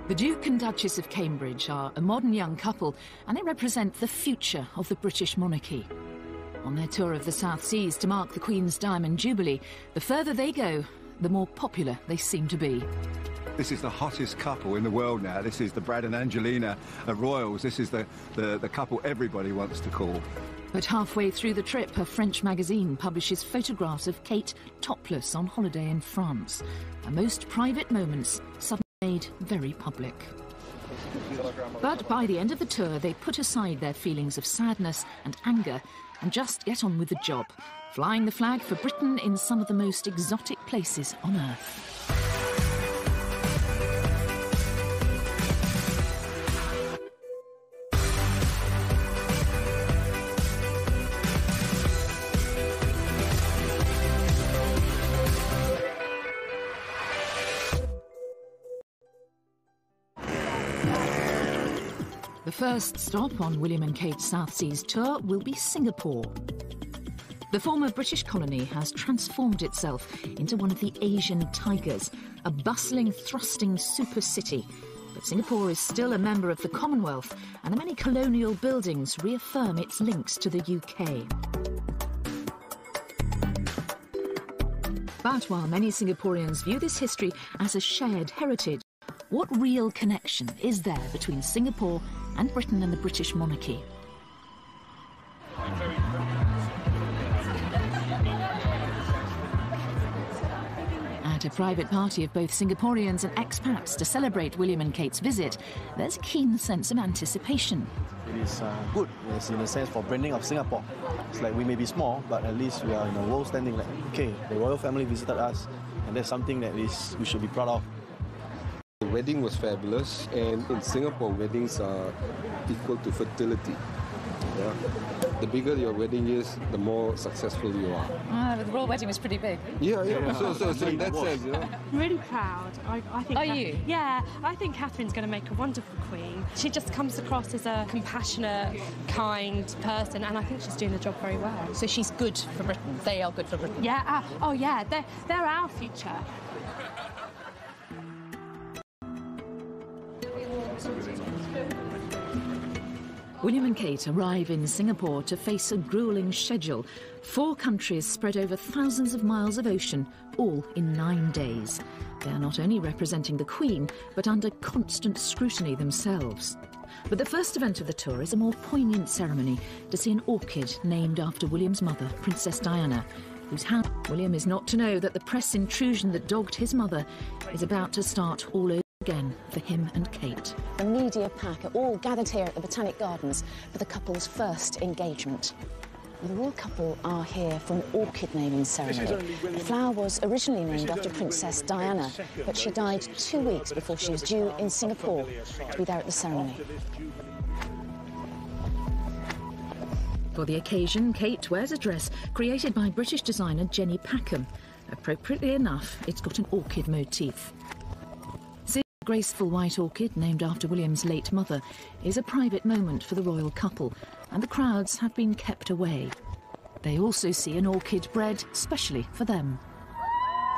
The Duke and Duchess of Cambridge are a modern young couple, and they represent the future of the British monarchy. On their tour of the South Seas to mark the Queen's Diamond Jubilee, the further they go, the more popular they seem to be. This is the hottest couple in the world now. This is the Brad and Angelina royals. This is the couple everybody wants to call. But halfway through the trip, a French magazine publishes photographs of Kate topless on holiday in France. Her most private moments suddenly made very public. But by the end of the tour, they put aside their feelings of sadness and anger and just get on with the job, flying the flag for Britain in some of the most exotic places on earth. The first stop on William and Kate's South Seas tour will be Singapore. The former British colony has transformed itself into one of the Asian tigers, a bustling, thrusting super city. But Singapore is still a member of the Commonwealth, and the many colonial buildings reaffirm its links to the UK. But while many Singaporeans view this history as a shared heritage, what real connection is there between Singapore and Britain and the British monarchy? At a private party of both Singaporeans and expats to celebrate William and Kate's visit, there's a keen sense of anticipation. It is good, yes, in a sense, for branding of Singapore. It's like we may be small, but at least we are in a world standing like, okay, the royal family visited us, and that's something that we should be proud of. The wedding was fabulous, and in Singapore, weddings are equal to fertility. Yeah. The bigger your wedding is, the more successful you are. The royal wedding was pretty big. Yeah. So in that sense, you know. I'm really proud. I think. Are you? Yeah, I think Catherine's going to make a wonderful queen. She just comes across as a compassionate, kind person, and I think she's doing the job very well. So she's good for Britain. They are good for Britain. Yeah. Oh, yeah. They're our future. William and Kate arrive in Singapore to face a gruelling schedule. 4 countries spread over thousands of miles of ocean, all in 9 days. They are not only representing the Queen, but under constant scrutiny themselves. But the first event of the tour is a more poignant ceremony to see an orchid named after William's mother, Princess Diana, whose house William is not to know that the press intrusion that dogged his mother is about to start all over again for him and Kate. The media pack are all gathered here at the Botanic Gardens for the couple's first engagement. The royal couple are here for an orchid naming ceremony. The flower was originally named after Princess Diana, but she died 2 weeks before she was due in Singapore to be there at the ceremony. For the occasion, Kate wears a dress created by British designer Jenny Packham. Appropriately enough, it's got an orchid motif. The graceful white orchid, named after William's late mother, is a private moment for the royal couple, and the crowds have been kept away. They also see an orchid bred specially for them.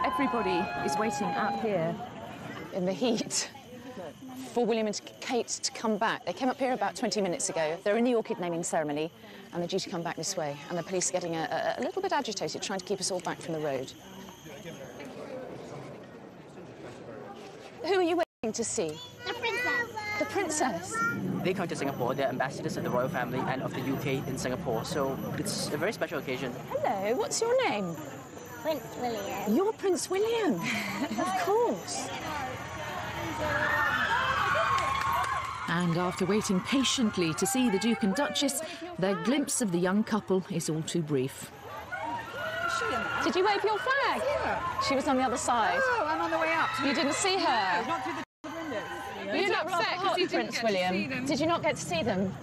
Everybody is waiting out here In the heat for William and Kate to come back. They came up here about 20 minutes ago. They're in the orchid naming ceremony, and they're due to come back this way. And the police are getting a little bit agitated, trying to keep us all back from the road. Who are you waiting to see? The princess. The princess? They come to Singapore. They're ambassadors of the royal family and of the UK in Singapore, so it's a very special occasion. Hello, what's your name? Prince William. You're Prince William. Of course. And after waiting patiently to see the Duke and Duchess, their glimpse of the young couple is all too brief. Did you wave your flag? Yeah. She was on the other side. Oh, I'm on the way up. You didn't see her? No, not through the windows. Were you not upset because you didn't Prince William? Did you not get to see them?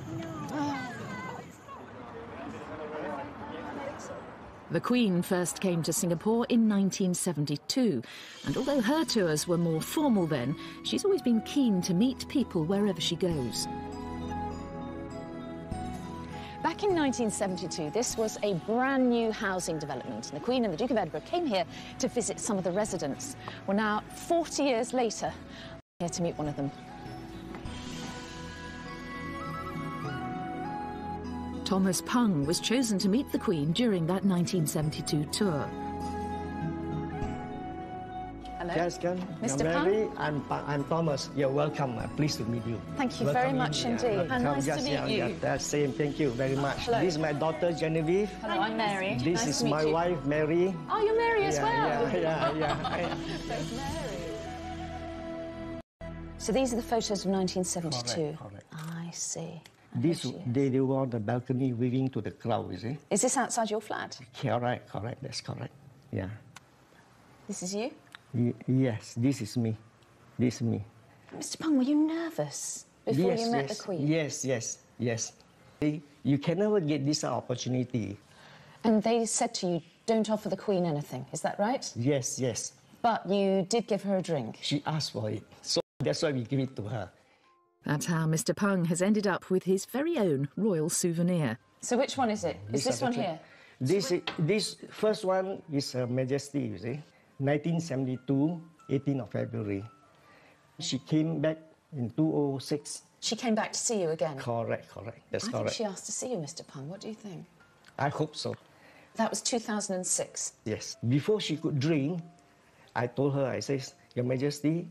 The Queen first came to Singapore in 1972, and although her tours were more formal then, she's always been keen to meet people wherever she goes. Back in 1972, this was a brand new housing development, and the Queen and the Duke of Edinburgh came here to visit some of the residents. Well, now, 40 years later, I'm here to meet one of them. Thomas Pung was chosen to meet the Queen during that 1972 tour. Hello. Yes, Mr. Mary, I'm Thomas. You're welcome. I'm pleased to meet you. Thank you very much indeed. And nice to meet you. That's same. Thank you very much. Hello. This is my daughter Genevieve. Hello, I'm Mary. This nice is to meet my you. wife Mary. Oh, you're Mary as well. Yeah. There's Mary. So these are the photos of 1972. Correct. I see. This they were on the balcony waving to the crowd, you see? Is this outside your flat? Correct. That's correct. Yeah. This is you? Yes, this is me. This is me. Mr. Pung, were you nervous before you met the Queen? Yes. You can never get this opportunity. And they said to you, don't offer the Queen anything, is that right? Yes. But you did give her a drink? She asked for it, so that's why we give it to her. That's how Mr. Pung has ended up with his very own royal souvenir. So which one is it? Is this one here? This first one is Her Majesty, you see, 1972, 18th of February. She came back in 2006. She came back to see you again? Correct. That's correct. I think she asked to see you, Mr. Pung. What do you think? I hope so. That was 2006? Yes. Before she could drink, I told her, I said, Your Majesty,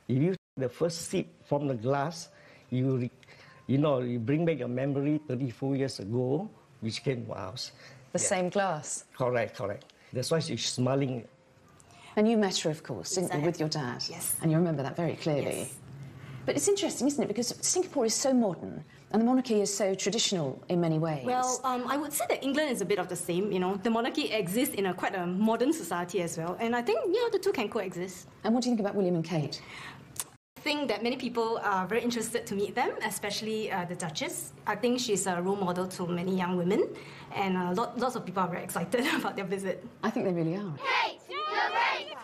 if you take the first sip from the glass, you bring back a memory 34 years ago, which came to us. The same glass? Correct. That's why she's smiling. And you met her, of course, didn't you, with your dad? Yes. And you remember that very clearly. Yes. But it's interesting, isn't it? Because Singapore is so modern and the monarchy is so traditional in many ways. Well, I would say that England is a bit of the same, The monarchy exists in quite a modern society as well. And I think, the two can coexist. And what do you think about William and Kate? I think that many people are very interested to meet them, especially the Duchess. I think she's a role model to many young women. And lots of people are very excited about their visit. I think they really are. Kate, you're great!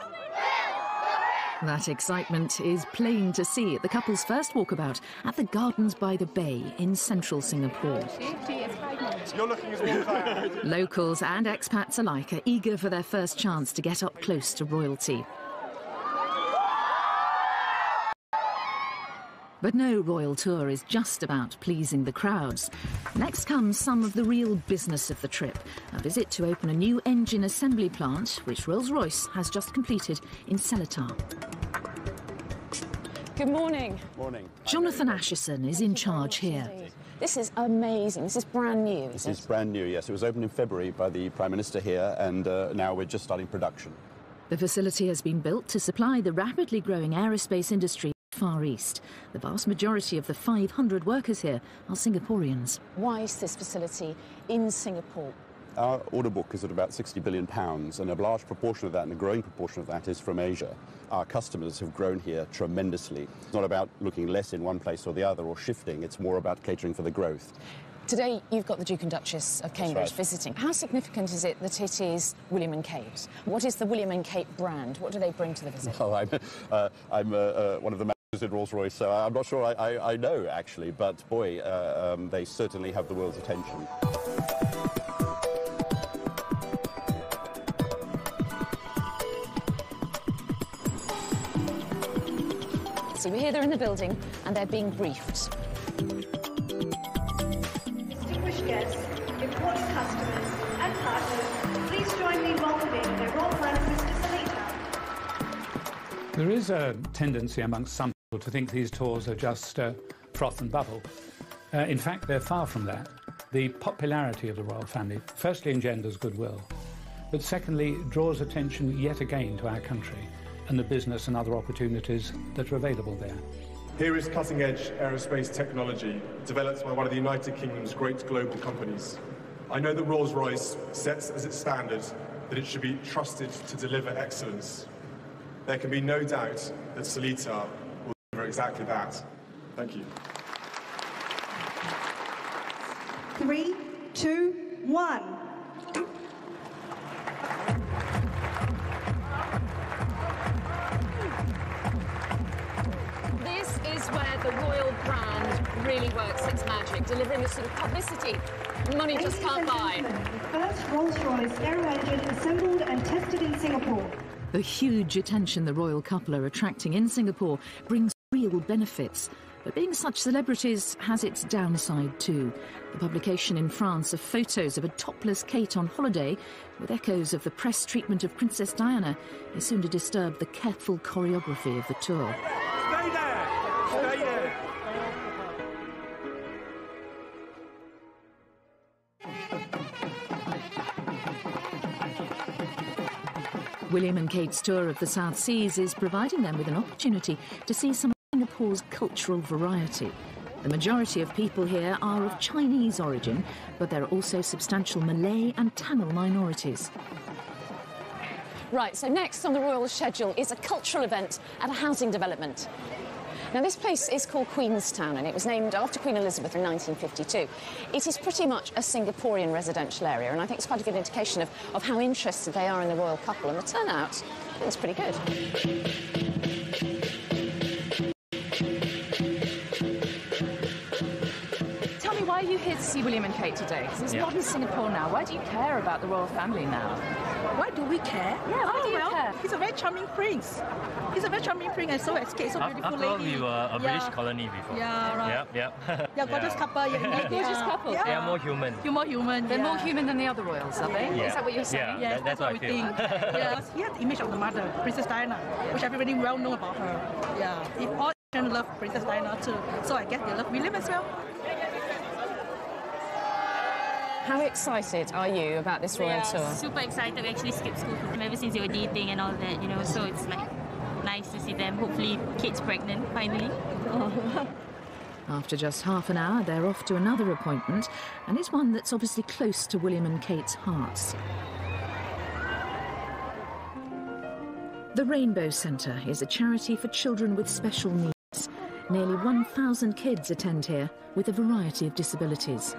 That excitement is plain to see at the couple's first walkabout at the Gardens by the Bay in central Singapore. You're looking as well as I am. Locals and expats alike are eager for their first chance to get up close to royalty. But no royal tour is just about pleasing the crowds. Next comes some of the real business of the trip, a visit to open a new engine assembly plant, which Rolls-Royce has just completed in Seletar. Good morning. Morning. Jonathan Asherson is in charge here. This is amazing. This is brand new, This is brand new, yes. It was opened in February by the Prime Minister here, and now we're just starting production. The facility has been built to supply the rapidly growing aerospace industry Far East. The vast majority of the 500 workers here are Singaporeans. Why is this facility in Singapore? Our order book is at about £60 billion, and a large proportion of that, and a growing proportion of that, is from Asia. Our customers have grown here tremendously. It's not about looking less in one place or the other or shifting, it's more about catering for the growth. Today, you've got the Duke and Duchess of Cambridge visiting. How significant is it that it is William and Kate? What is the William and Kate brand? What do they bring to the visit? Oh, I'm one of the managers at Rolls-Royce, so I'm not sure I know, actually, but boy, they certainly have the world's attention. So we're here, they're in the building, and they're being briefed. Distinguished guests, important customers and partners, please join me in welcoming the Royal Prime Minister Seletar. There is a tendency amongst some people to think these tours are just froth and bubble. In fact, they're far from that. The popularity of the royal family firstly engenders goodwill, but secondly draws attention yet again to our country and the business and other opportunities that are available there. Here is cutting-edge aerospace technology developed by one of the United Kingdom's great global companies. I know that Rolls-Royce sets as its standard that it should be trusted to deliver excellence. There can be no doubt that Seletar will deliver exactly that. Thank you. 3, 2, 1. This is where the royal brand really works its magic, delivering the sort of publicity money just can't buy. The first Rolls-Royce aero engine assembled and tested in Singapore. The huge attention the royal couple are attracting in Singapore brings real benefits. But being such celebrities has its downside too. The publication in France of photos of a topless Kate on holiday, with echoes of the press treatment of Princess Diana, is soon to disturb the careful choreography of the tour. Stay there! Stay there! William and Kate's tour of the South Seas is providing them with an opportunity to see some of Singapore's cultural variety. The majority of people here are of Chinese origin, but there are also substantial Malay and Tamil minorities. Right, so next on the royal schedule is a cultural event at a housing development. Now, this place is called Queenstown, and it was named after Queen Elizabeth in 1952. It is pretty much a Singaporean residential area, and I think it's quite a good indication of how interested they are in the royal couple, and the turnout is pretty good. Tell me, why are you here to see William and Kate today? Because it's modern Singapore now. Why do you care about the royal family now? Why do we care? Yeah, why do you care? He's a very charming prince. He's a very charming prince and so escaped, so beautiful after all, lady. we were a British colony before. Yeah, right. Yep. Yeah, gorgeous couple. Yeah, gorgeous couple. They are more human. You're more human. They're more human than the other royals, are they? Yeah. Is that what you're saying? Yeah, that's what I feel. Yes, he had the image of the mother, Princess Diana, which everybody well know about her. Yeah, if all Asians love Princess Diana too, so I guess they love William as well. How excited are you about this royal tour? Super excited. We actually skipped school for them ever since they were dating and all that, you know, so it's like nice to see them. Hopefully Kate's pregnant finally. After just half an hour, they're off to another appointment, and it's one that's obviously close to William and Kate's hearts. The Rainbow Centre is a charity for children with special needs. Nearly 1,000 kids attend here with a variety of disabilities.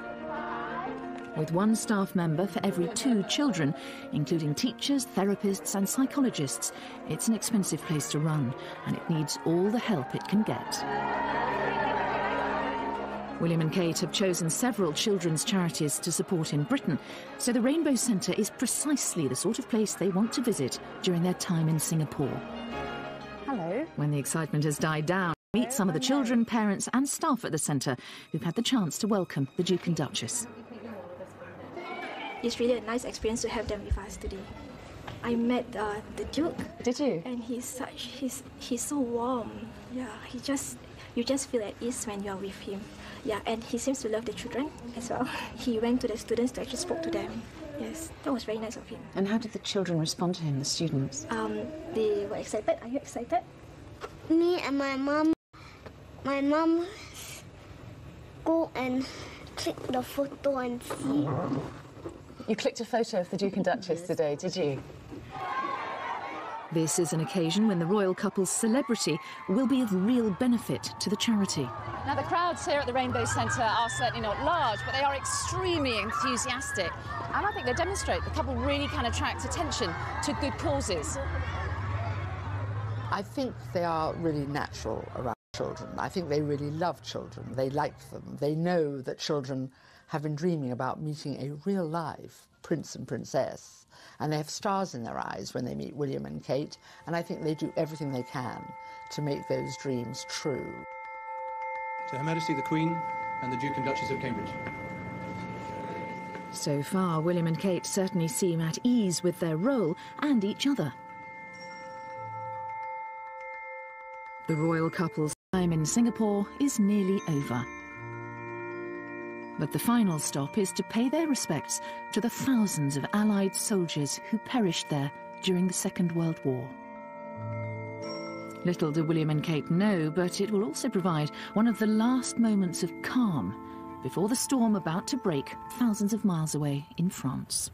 With one staff member for every 2 children, including teachers, therapists and psychologists, it's an expensive place to run, and it needs all the help it can get. William and Kate have chosen several children's charities to support in Britain, so the Rainbow Centre is precisely the sort of place they want to visit during their time in Singapore. Hello. When the excitement has died down, meet some of the children, parents and staff at the centre who've had the chance to welcome the Duke and Duchess. It's really a nice experience to have them with us today. I met the Duke. Did you? And he's so warm. Yeah, you just feel at ease when you're with him. Yeah, and he seems to love the children as well. He went to the students to actually spoke to them. Yes, that was very nice of him. And how did the children respond to him, the students? They were excited. Are you excited? Me and my mom go and click the photo and see. You clicked a photo of the Duke and Duchess today, did you? This is an occasion when the royal couple's celebrity will be of real benefit to the charity. Now, the crowds here at the Rainbow Centre are certainly not large, but they are extremely enthusiastic. And I think they demonstrate the couple really can attract attention to good causes. I think they are really natural around children. I think they really love children. They like them. They know that children have been dreaming about meeting a real life prince and princess, and they have stars in their eyes when they meet William and Kate, and I think they do everything they can to make those dreams true. To Her Majesty the Queen and the Duke and Duchess of Cambridge. So far, William and Kate certainly seem at ease with their role and each other. The royal couple's time in Singapore is nearly over. But the final stop is to pay their respects to the thousands of Allied soldiers who perished there during the Second World War. Little do William and Kate know, but it will also provide one of the last moments of calm before the storm about to break thousands of miles away in France.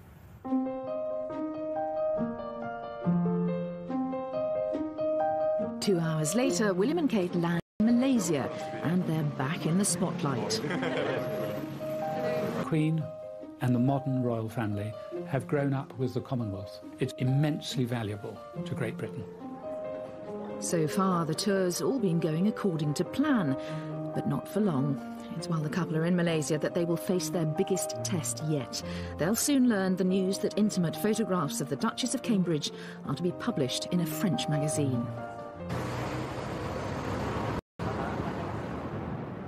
Two hours later, William and Kate land in Malaysia, and they're back in the spotlight. The Queen and the modern royal family have grown up with the Commonwealth. It's immensely valuable to Great Britain. So far, the tour's all been going according to plan, but not for long. It's while the couple are in Malaysia that they will face their biggest test yet. They'll soon learn the news that intimate photographs of the Duchess of Cambridge are to be published in a French magazine.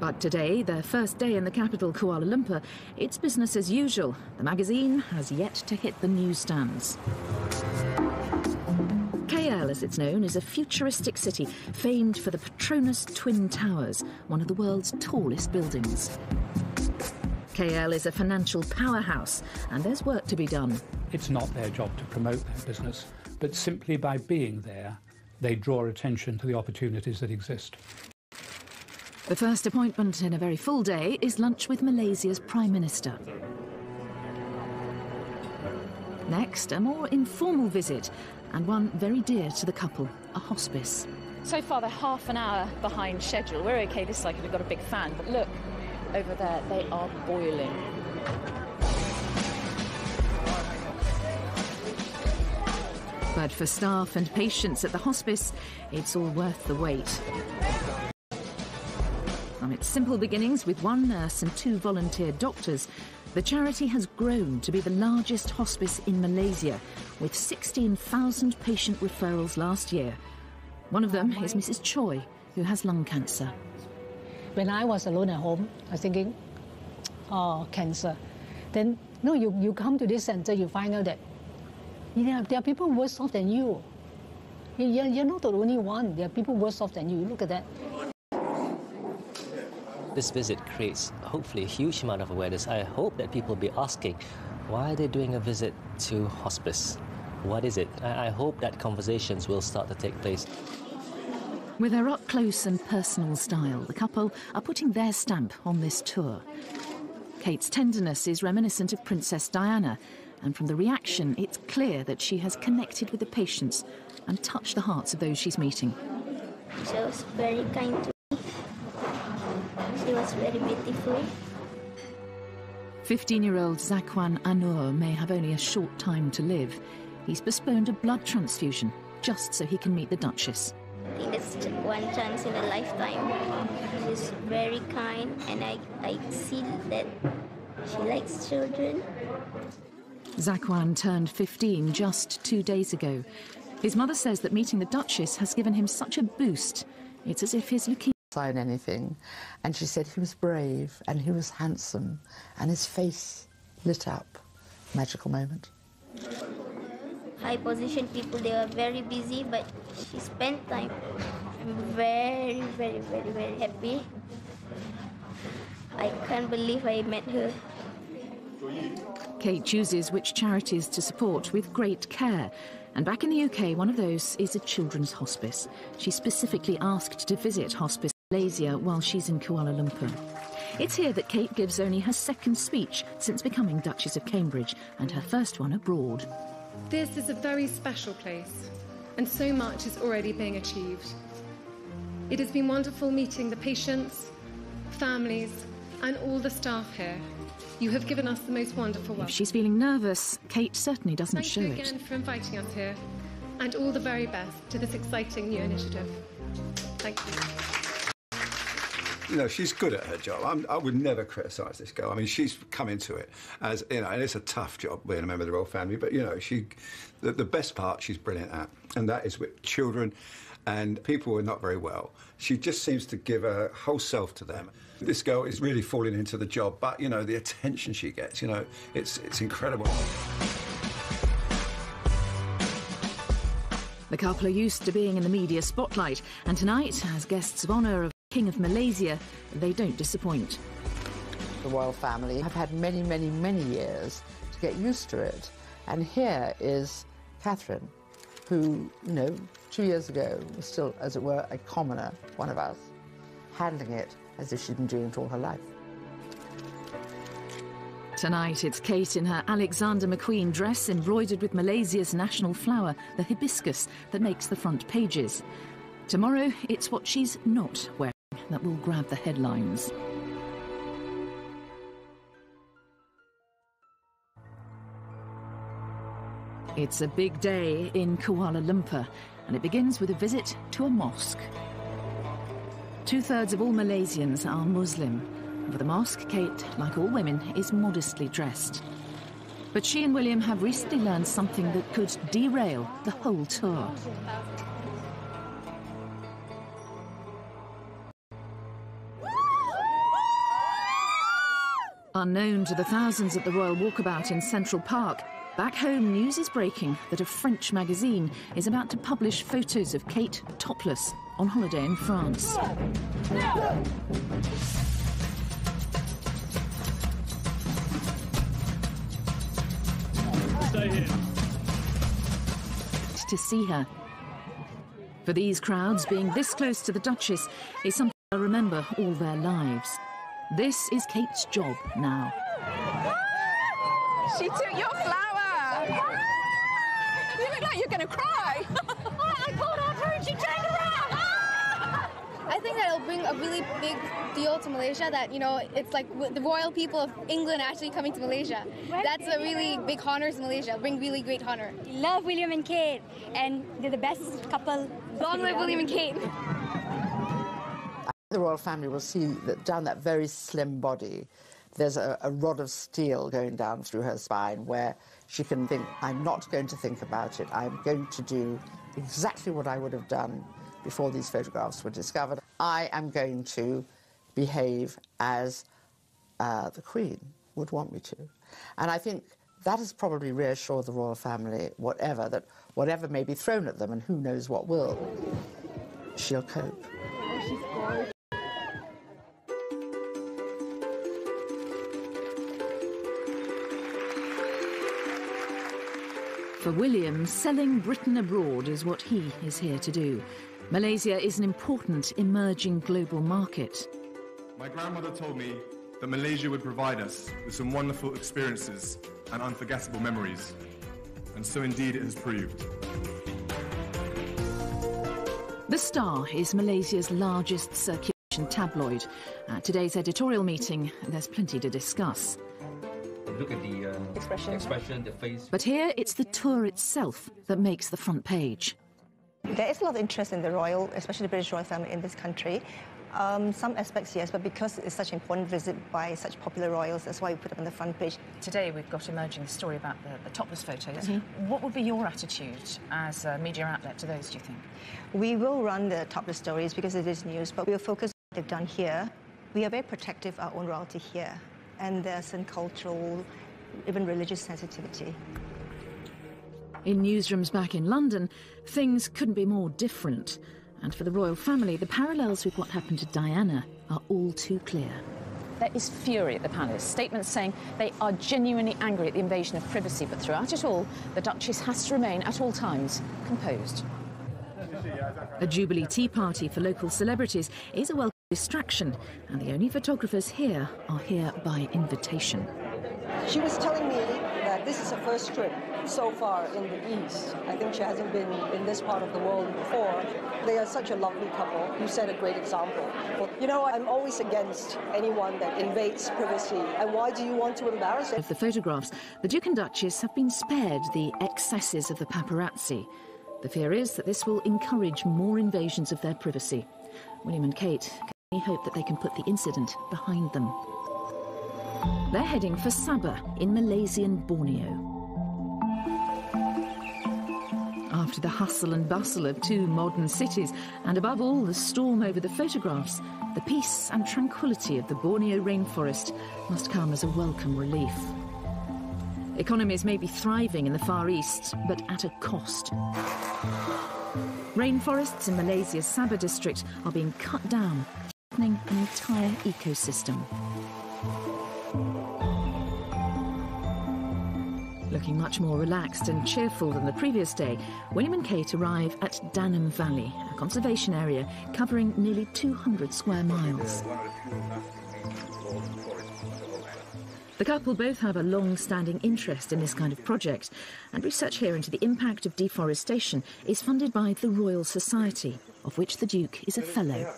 But today, their first day in the capital, Kuala Lumpur, it's business as usual. The magazine has yet to hit the newsstands. KL, as it's known, is a futuristic city famed for the Petronas Twin Towers, one of the world's tallest buildings. KL is a financial powerhouse, and there's work to be done. It's not their job to promote their business, but simply by being there, they draw attention to the opportunities that exist. The first appointment in a very full day is lunch with Malaysia's Prime Minister. Next, a more informal visit, and one very dear to the couple, a hospice. So far, they're half an hour behind schedule. We're OK this side because we've got a big fan, but look, over there, they are boiling. But for staff and patients at the hospice, it's all worth the wait. From its simple beginnings with one nurse and 2 volunteer doctors, the charity has grown to be the largest hospice in Malaysia, with 16,000 patient referrals last year. One of them is Mrs. Choi, who has lung cancer. When I was alone at home, I was thinking, oh, cancer. Then, no, you come to this centre, you find out that there are people worse off than you. You're not the only one. There are people worse off than you. Look at that. This visit creates, hopefully, a huge amount of awareness. I hope that people will be asking, why are they doing a visit to hospice? What is it? I hope that conversations will start to take place. With their up-close and personal style, the couple are putting their stamp on this tour. Kate's tenderness is reminiscent of Princess Diana, and from the reaction, it's clear that she has connected with the patients and touched the hearts of those she's meeting. She was very kind to me. She was very beautiful. 15-year-old Zakwan Anur may have only a short time to live. He's postponed a blood transfusion just so he can meet the Duchess. I think that's one chance in a lifetime. She's very kind, and I see that she likes children. Zakwan turned 15 just 2 days ago. His mother says that meeting the Duchess has given him such a boost. It's as if his leukemia... Sign anything. And she said he was brave and he was handsome and his face lit up. Magical moment. High position people, they are very busy, but she spent time. I'm very, very, very, very happy. I can't believe I met her. Kate chooses which charities to support with great care. And back in the UK, one of those is a children's hospice. She specifically asked to visit Hospice Malaysia while she's in Kuala Lumpur. It's here that Kate gives only her second speech since becoming Duchess of Cambridge, and her first one abroad. This is a very special place, and so much is already being achieved. It has been wonderful meeting the patients, families, and all the staff here. You have given us the most wonderful welcome. If she's feeling nervous, Kate certainly doesn't show it. Thank you again for inviting us here, and all the very best to this exciting new initiative. Thank you. You know, she's good at her job. I would never criticise this girl. I mean, she's come into it as, you know, and it's a tough job being a member of the royal family, but, you know, the best part she's brilliant at, and that is with children and people who are not very well. She just seems to give her whole self to them. This girl is really falling into the job, but, you know, the attention she gets, you know, it's incredible. The couple are used to being in the media spotlight, and tonight, as guests of honour of King of Malaysia, they don't disappoint. The royal family have had many, many, many years to get used to it. And here is Catherine, who, you know, 2 years ago was still, as it were, a commoner, one of us, handling it as if she'd been doing it all her life. Tonight, it's Kate in her Alexander McQueen dress embroidered with Malaysia's national flower, the hibiscus, that makes the front pages. Tomorrow, it's what she's not wearing that will grab the headlines. It's a big day in Kuala Lumpur, and it begins with a visit to a mosque. 2/3 of all Malaysians are Muslim. For the mosque, Kate, like all women, is modestly dressed. But she and William have recently learned something that could derail the whole tour. unknown to the thousands at the Royal Walkabout in Central Park, back home news is breaking that a French magazine is about to publish photos of Kate topless on holiday in France. Stay here. To see her. For these crowds, being this close to the Duchess is something they'll remember all their lives. This is Kate's job now. She took your flower! You look like you're going to cry! I called out her and she turned around! I think that it'll bring a really big deal to Malaysia, that, you know, it's like the royal people of England actually coming to Malaysia. That's a really big honor to Malaysia. It'll bring really great honor. Love William and Kate, and they're the best couple. Long live William and Kate. The royal family will see that down that very slim body, there's a rod of steel going down through her spine where she can think, I'm not going to think about it. I'm going to do exactly what I would have done before these photographs were discovered. I am going to behave as the Queen would want me to. And I think that has probably reassured the royal family, whatever may be thrown at them, and who knows what will, she'll cope. Oh, she's gorgeous. For William, selling Britain abroad is what he is here to do. Malaysia is an important emerging global market. My grandmother told me that Malaysia would provide us with some wonderful experiences and unforgettable memories. And so indeed it has proved. The Star is Malaysia's largest circulation tabloid. At today's editorial meeting, there's plenty to discuss. Look at the expression, the face. But here it's the tour itself that makes the front page. There is a lot of interest in the royal, especially the British royal family in this country. Some aspects, yes, but because it's such an important visit by such popular royals, that's why we put it on the front page. Today we've got emerging the story about the topless photos. Mm-hmm. What would be your attitude as a media outlet to those, do you think? We will run the topless stories because it is news, but we'll focus on what they've done here. We are very protective of our own royalty here, and there's some cultural, even religious sensitivity. In newsrooms back in London, things couldn't be more different. And for the royal family, the parallels with what happened to Diana are all too clear. There is fury at the palace, statements saying they are genuinely angry at the invasion of privacy, but throughout it all, the Duchess has to remain at all times composed. A Jubilee tea party for local celebrities is a welcome distraction, and the only photographers here are here by invitation. She was telling me that this is her first trip so far in the East. I think she hasn't been in this part of the world before. They are such a lovely couple. You set a great example. You know, I'm always against anyone that invades privacy. And why do you want to embarrass it? Of the photographs, the Duke and Duchess have been spared the excesses of the paparazzi. The fear is that this will encourage more invasions of their privacy. William and Kate can only hope that they can put the incident behind them. They're heading for Sabah in Malaysian Borneo. After the hustle and bustle of two modern cities, and above all the storm over the photographs, the peace and tranquility of the Borneo rainforest must come as a welcome relief. Economies may be thriving in the Far East, but at a cost. Rainforests in Malaysia's Sabah district are being cut down, threatening an entire ecosystem. Looking much more relaxed and cheerful than the previous day, William and Kate arrive at Danam Valley, a conservation area covering nearly 200 square miles. The couple both have a long-standing interest in this kind of project, and research here into the impact of deforestation is funded by the Royal Society, of which the Duke is a fellow.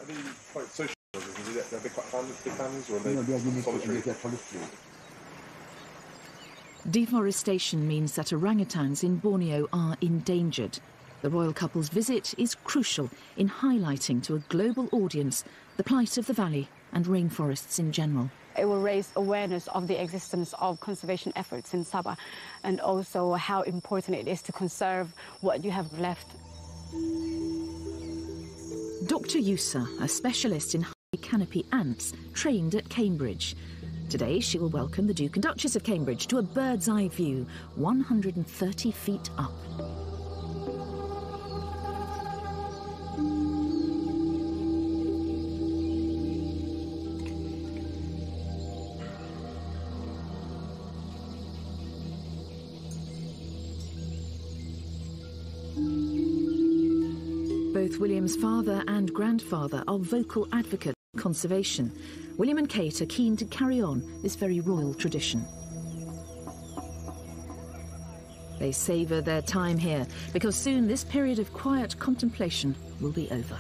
Deforestation means that orangutans in Borneo are endangered. The royal couple's visit is crucial in highlighting to a global audience the plight of the valley and rainforests in general. It will raise awareness of the existence of conservation efforts in Sabah, and also how important it is to conserve what you have left. Dr. Yusa, a specialist in high canopy ants, trained at Cambridge. Today, she will welcome the Duke and Duchess of Cambridge to a bird's-eye view, 130 feet up. Both William's father and grandfather are vocal advocates of conservation. William and Kate are keen to carry on this very royal tradition. They savour their time here, because soon this period of quiet contemplation will be over.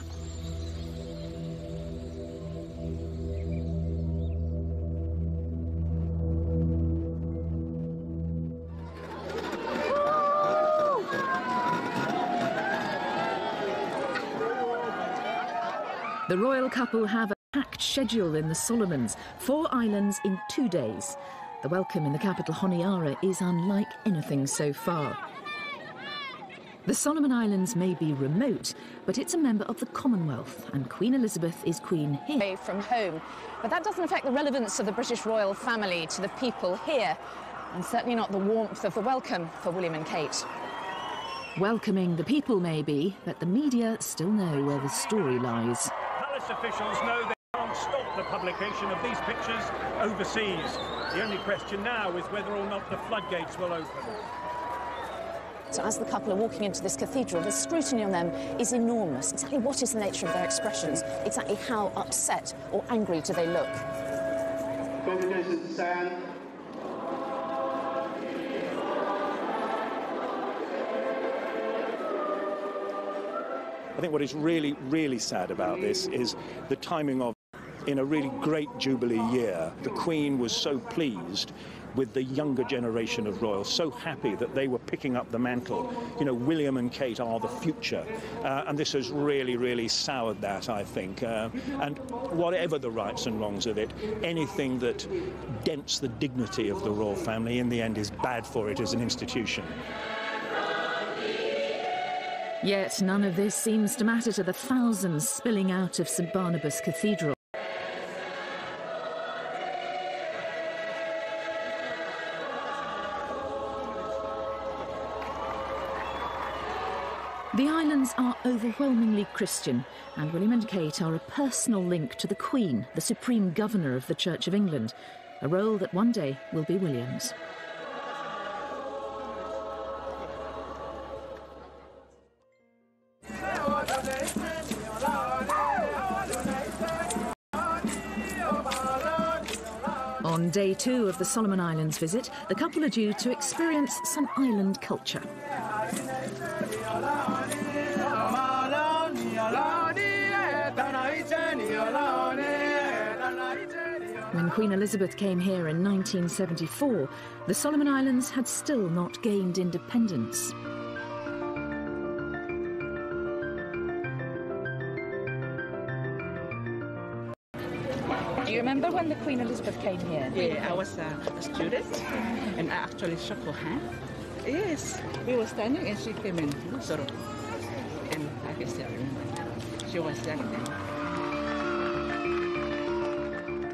The royal couple have a packed schedule in the Solomons, 4 islands in 2 days. The welcome in the capital Honiara is unlike anything so far. The Solomon Islands may be remote, but it's a member of the Commonwealth, and Queen Elizabeth is queen here. Away from home. But that doesn't affect the relevance of the British royal family to the people here, and certainly not the warmth of the welcome for William and Kate. Welcoming the people maybe, but the media still know where the story lies. Palace officials know they can't stop the publication of these pictures overseas. The only question now is whether or not the floodgates will open. So as the couple are walking into this cathedral, the scrutiny on them is enormous. Exactly what is the nature of their expressions? Exactly how upset or angry do they look? Congratulations, Diane. I think what is really, really sad about this is the timing of, in a really great Jubilee year, the Queen was so pleased with the younger generation of royals, so happy that they were picking up the mantle. You know, William and Kate are the future, and this has really, really soured that, I think. And whatever the rights and wrongs of it, anything that dents the dignity of the royal family in the end is bad for it as an institution. Yet none of this seems to matter to the thousands spilling out of St Barnabas Cathedral. The islands are overwhelmingly Christian, and William and Kate are a personal link to the Queen, the Supreme Governor of the Church of England, a role that one day will be William's. On day 2 of the Solomon Islands visit, the couple are due to experience some island culture. When Queen Elizabeth came here in 1974, the Solomon Islands had still not gained independence. Do you remember when the Queen Elizabeth came here? Yeah, I was a student, and I actually shook her hand. Yes, we were standing and she came in, sort of, and I can still remember. She was standing there.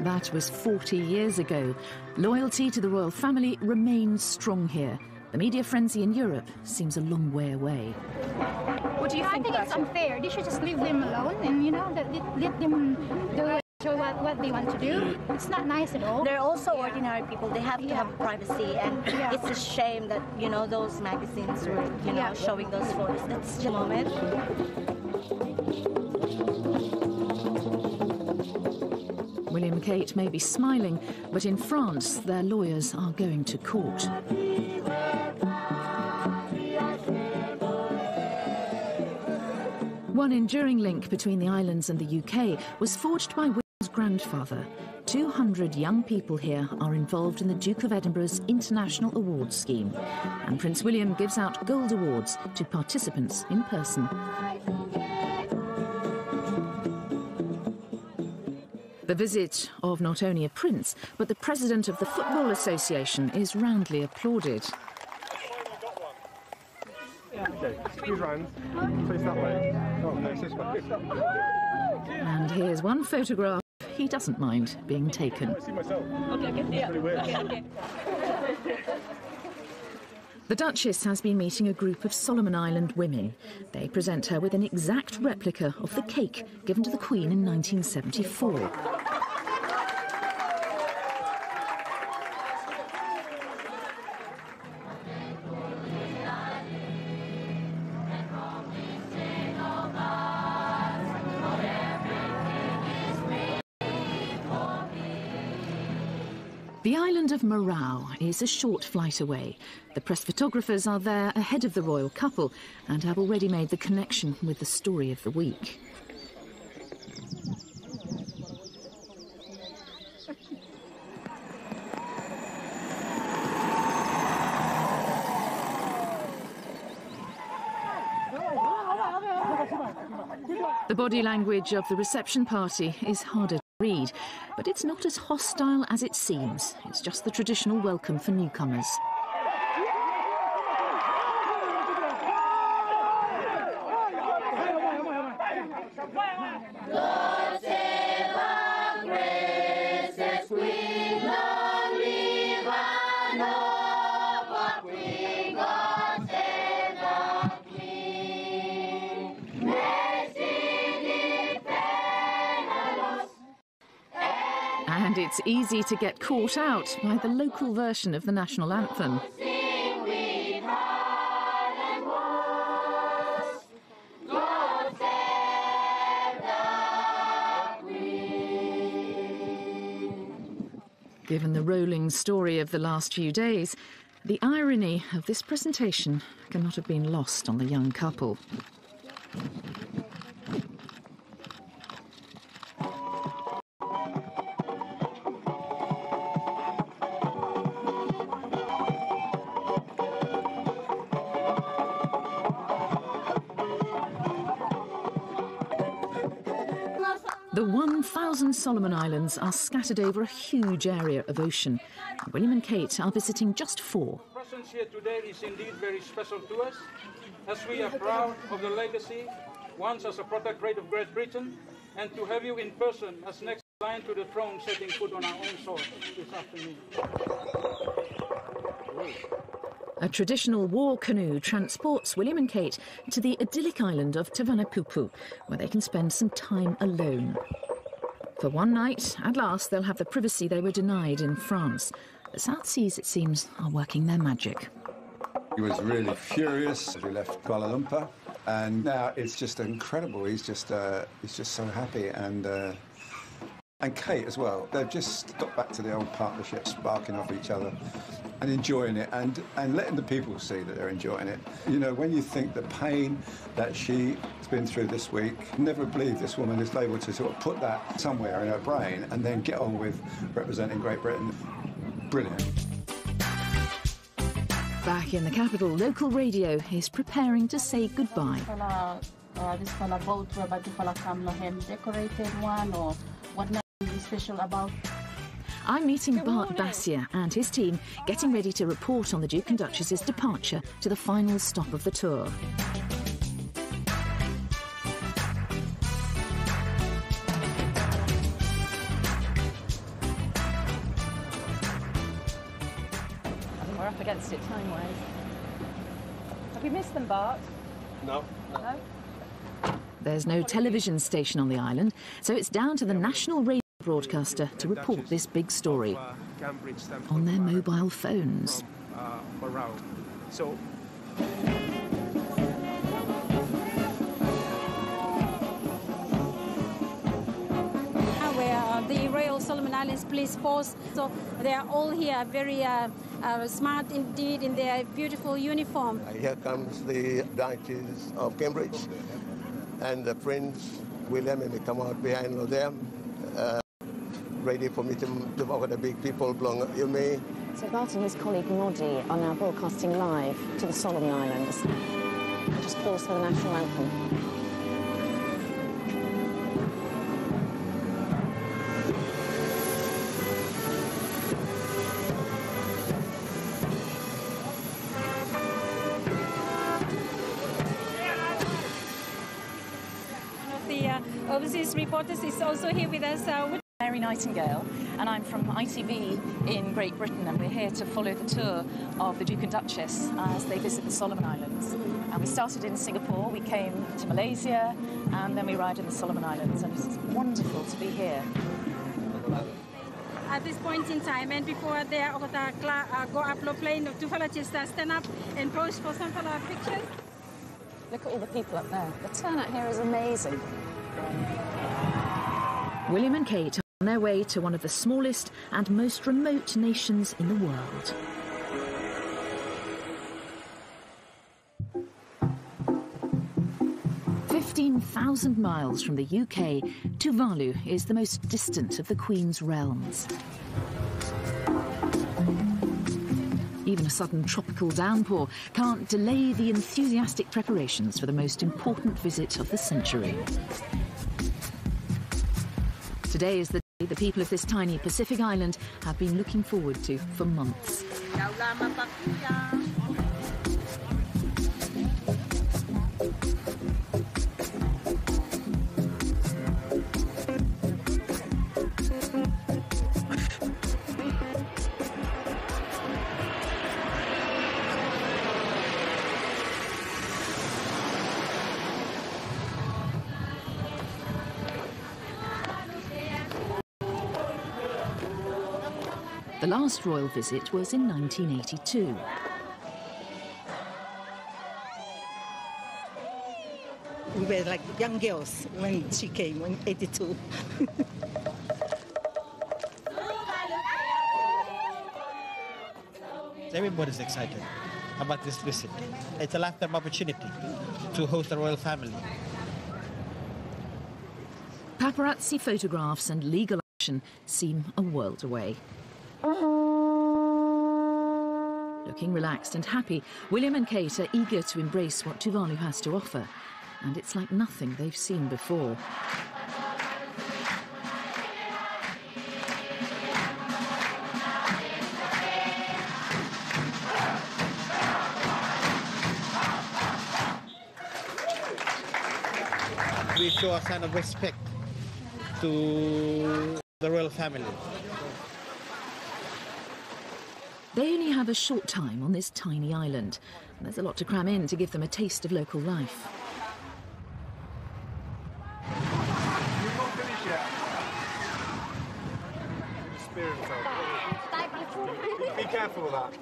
That was 40 years ago. Loyalty to the royal family remains strong here. The media frenzy in Europe seems a long way away. What do you think? I think it's unfair. They should just leave them alone and, you know, let them do what they want to do. It's not nice at all. They're also ordinary people. They have to have privacy, and it's a shame that, you know, those magazines were, you know, showing those photos. That's just a moment. William and Kate may be smiling, but in France, their lawyers are going to court. One enduring link between the islands and the UK was forged by William's grandfather. 200 young people here are involved in the Duke of Edinburgh's International Awards scheme, and Prince William gives out gold awards to participants in person. The visit of not only a prince, but the president of the Football Association is roundly applauded. Okay, squeeze round, face that way. Oh, no, this way. And here's one photograph he doesn't mind being taken. The Duchess has been meeting a group of Solomon Island women. They present her with an exact replica of the cake given to the Queen in 1974. The island of Marau is a short flight away. The press photographers are there ahead of the royal couple and have already made the connection with the story of the week. The body language of the reception party is harder to read, but it's not as hostile as it seems. It's just the traditional welcome for newcomers. And it's easy to get caught out by the local version of the national anthem. Given the rolling story of the last few days, the irony of this presentation cannot have been lost on the young couple. The 1,000 Solomon Islands are scattered over a huge area of ocean. William and Kate are visiting just 4. Presence here today is indeed very special to us, as we are proud of the legacy, once as a protectorate of Great Britain, and to have you in person as next line to the throne setting foot on our own soil this afternoon. A traditional war canoe transports William and Kate to the idyllic island of Tavanapupu, where they can spend some time alone. For one night, at last, they'll have the privacy they were denied in France. The South Seas, it seems, are working their magic. He was really furious as we left Kuala Lumpur, and now it's just incredible. He's just so happy, and Kate as well. They've just got back to the old partnership, sparking off each other and enjoying it, and letting the people see that they're enjoying it. You know, when you think the pain that she's been through this week, never believe this woman is able to sort of put that somewhere in her brain and then get on with representing Great Britain. Brilliant. Back in the capital, local radio is preparing to say goodbye. This fella boat, whereby the fella come decorated one, or what is special about? I'm meeting Bart Bassier and his team, getting ready to report on the Duke and Duchess's departure to the final stop of the tour. We're up against it time-wise. Have we missed them, Bart? No. No? There's no television station on the island, so it's down to the national radio broadcaster to report this big story on their mobile phones. So where the Royal Solomon Islands Police Force, so they are all here very smart indeed in their beautiful uniform. Here comes the Duchess of Cambridge and the Prince William, and they come out behind them. Ready for me to talk with the big people belong you me. So Bart and his colleague Noddy are now broadcasting live to the Solomon Islands. Just pause for the national anthem. One of the overseas reporters is also here with us. Mary Nightingale, and I'm from ITV in Great Britain, and we're here to follow the tour of the Duke and Duchess as they visit the Solomon Islands. And we started in Singapore, we came to Malaysia, and then we arrived in the Solomon Islands, and it's wonderful to be here. At this point in time, and before they are go upload plane, two fellows just stand up and pose for some fellow pictures. Look at all the people up there. The turnout here is amazing. William and Kate are on their way to one of the smallest and most remote nations in the world. "15,000 miles from the UK, Tuvalu is the most distant of the Queen's realms. Even a sudden tropical downpour can't delay the enthusiastic preparations for the most important visit of the century. Today is the day the people of this tiny Pacific island have been looking forward to for months. The last royal visit was in 1982. We were like young girls when she came in 82. Everybody's excited about this visit. It's a lifetime opportunity to host the royal family. Paparazzi photographs and legal action seem a world away. Looking relaxed and happy, William and Kate are eager to embrace what Tuvalu has to offer, and it's like nothing they've seen before. We show a sign of respect to the royal family. They only have a short time on this tiny island, and there's a lot to cram in to give them a taste of local life. We're not finished yet. Be careful of that.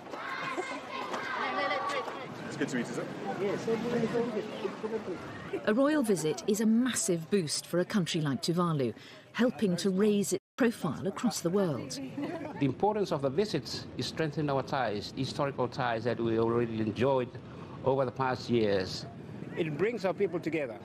It's good to eat, is it? Yes. A royal visit is a massive boost for a country like Tuvalu, helping to raise its profile across the world. The importance of the visits is strengthening our ties, historical ties that we already enjoyed over the past years. It brings our people together.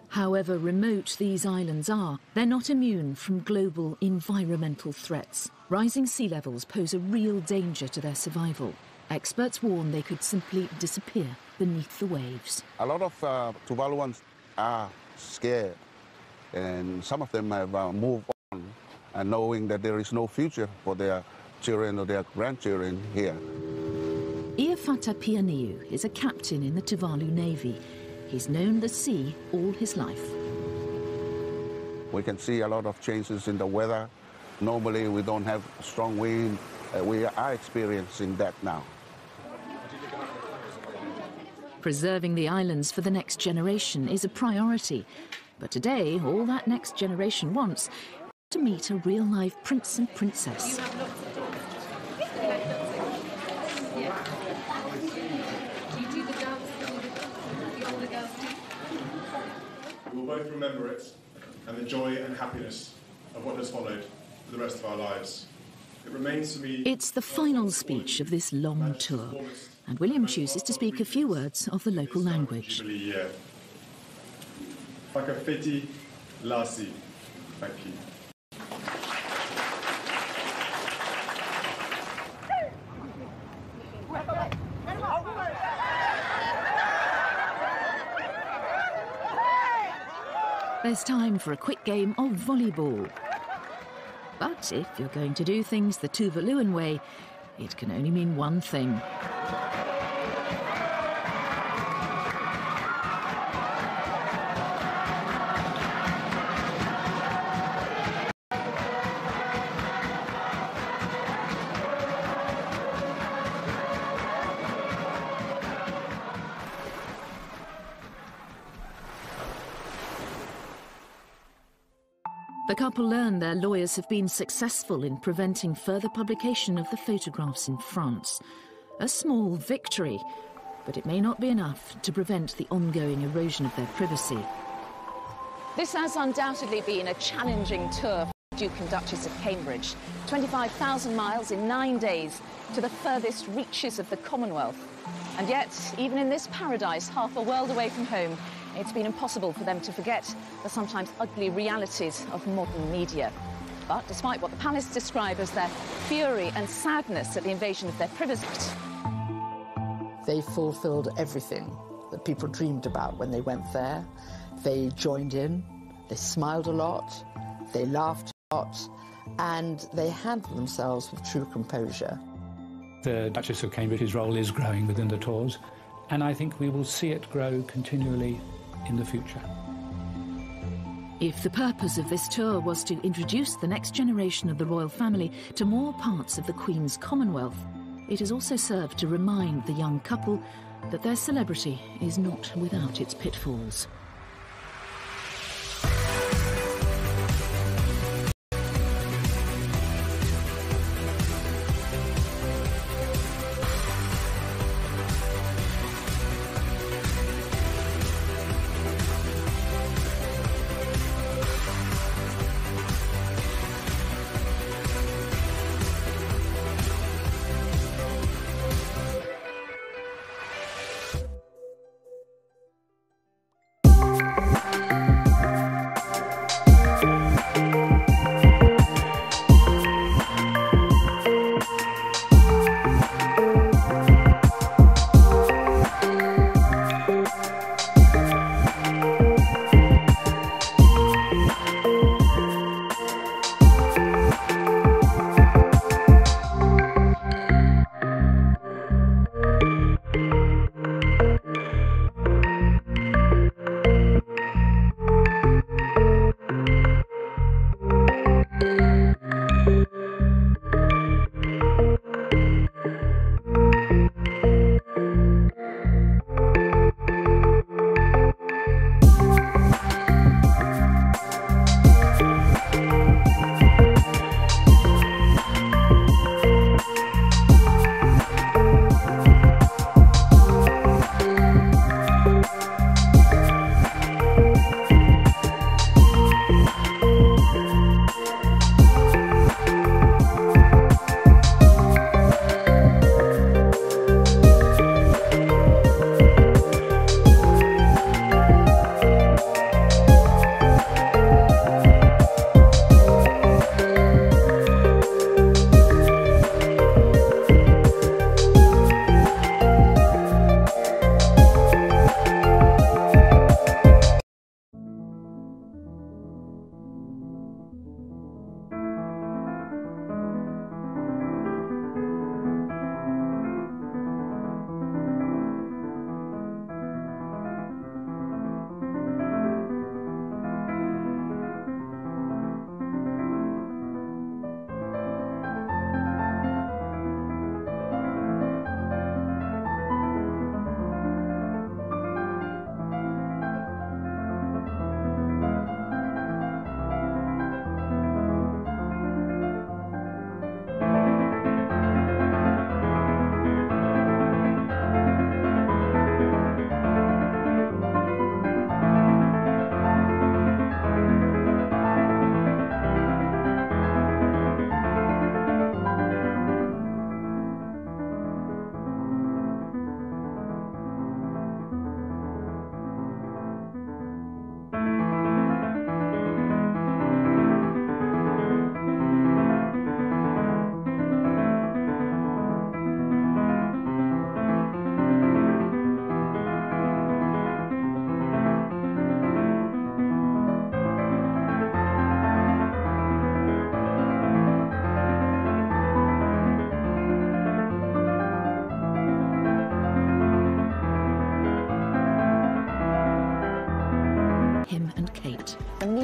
However remote these islands are, they're not immune from global environmental threats. Rising sea levels pose a real danger to their survival. Experts warn they could simply disappear beneath the waves. A lot of Tuvaluans are scared, and some of them have moved on, and knowing that there is no future for their children or their grandchildren here. Iafata Pianiu is a captain in the Tuvalu Navy. He's known the sea all his life. We can see a lot of changes in the weather. Normally we don't have strong wind. We are experiencing that now. Preserving the islands for the next generation is a priority. But today, all that next generation wants is to meet a real-life prince and princess. We will both remember it and the joy and happiness of what has followed for the rest of our lives. It remains for me... It's the final speech of this long tour, and William chooses to speak a few words of the local language. Fakafeti Lasi. Thank you. There's time for a quick game of volleyball. But if you're going to do things the Tuvaluan way, it can only mean one thing. The couple learn their lawyers have been successful in preventing further publication of the photographs in France. A small victory, but it may not be enough to prevent the ongoing erosion of their privacy. This has undoubtedly been a challenging tour for the Duke and Duchess of Cambridge. 25,000 miles in 9 days to the furthest reaches of the Commonwealth. And yet, even in this paradise, half a world away from home, it's been impossible for them to forget the sometimes ugly realities of modern media. But despite what the palace describe as their fury and sadness at the invasion of their privacy, they fulfilled everything that people dreamed about when they went there. They joined in, they smiled a lot, they laughed a lot, and they handled themselves with true composure. The Duchess of Cambridge's role is growing within the tours, and I think we will see it grow continually in the future. If the purpose of this tour was to introduce the next generation of the royal family to more parts of the Queen's Commonwealth, it has also served to remind the young couple that their celebrity is not without its pitfalls.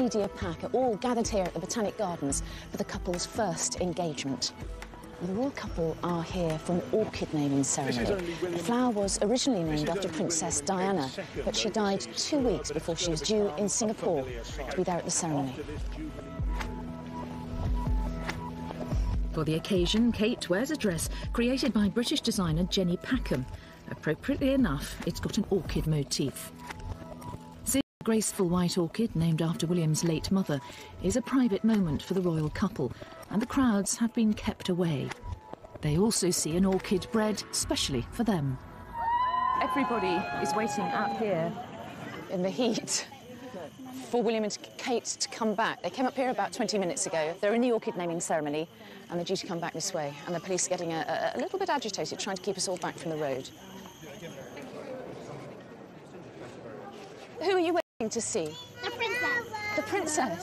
media pack are all gathered here at the Botanic Gardens for the couple's first engagement. The royal couple are here for an orchid naming ceremony. The flower was originally named after Princess Diana, but she died 2 weeks before she was due in Singapore to be there at the ceremony. For the occasion, Kate wears a dress created by British designer Jenny Packham. Appropriately enough, it's got an orchid motif. Seeing a graceful white orchid, named after William's late mother, is a private moment for the royal couple, and the crowds have been kept away. They also see an orchid bred specially for them. Everybody is waiting out here in the heat for William and Kate to come back. They came up here about 20 minutes ago. They're in the orchid naming ceremony, and they're due to come back this way. And the police are getting a little bit agitated, trying to keep us all back from the road. Who are you waiting to see? The princess. The princess?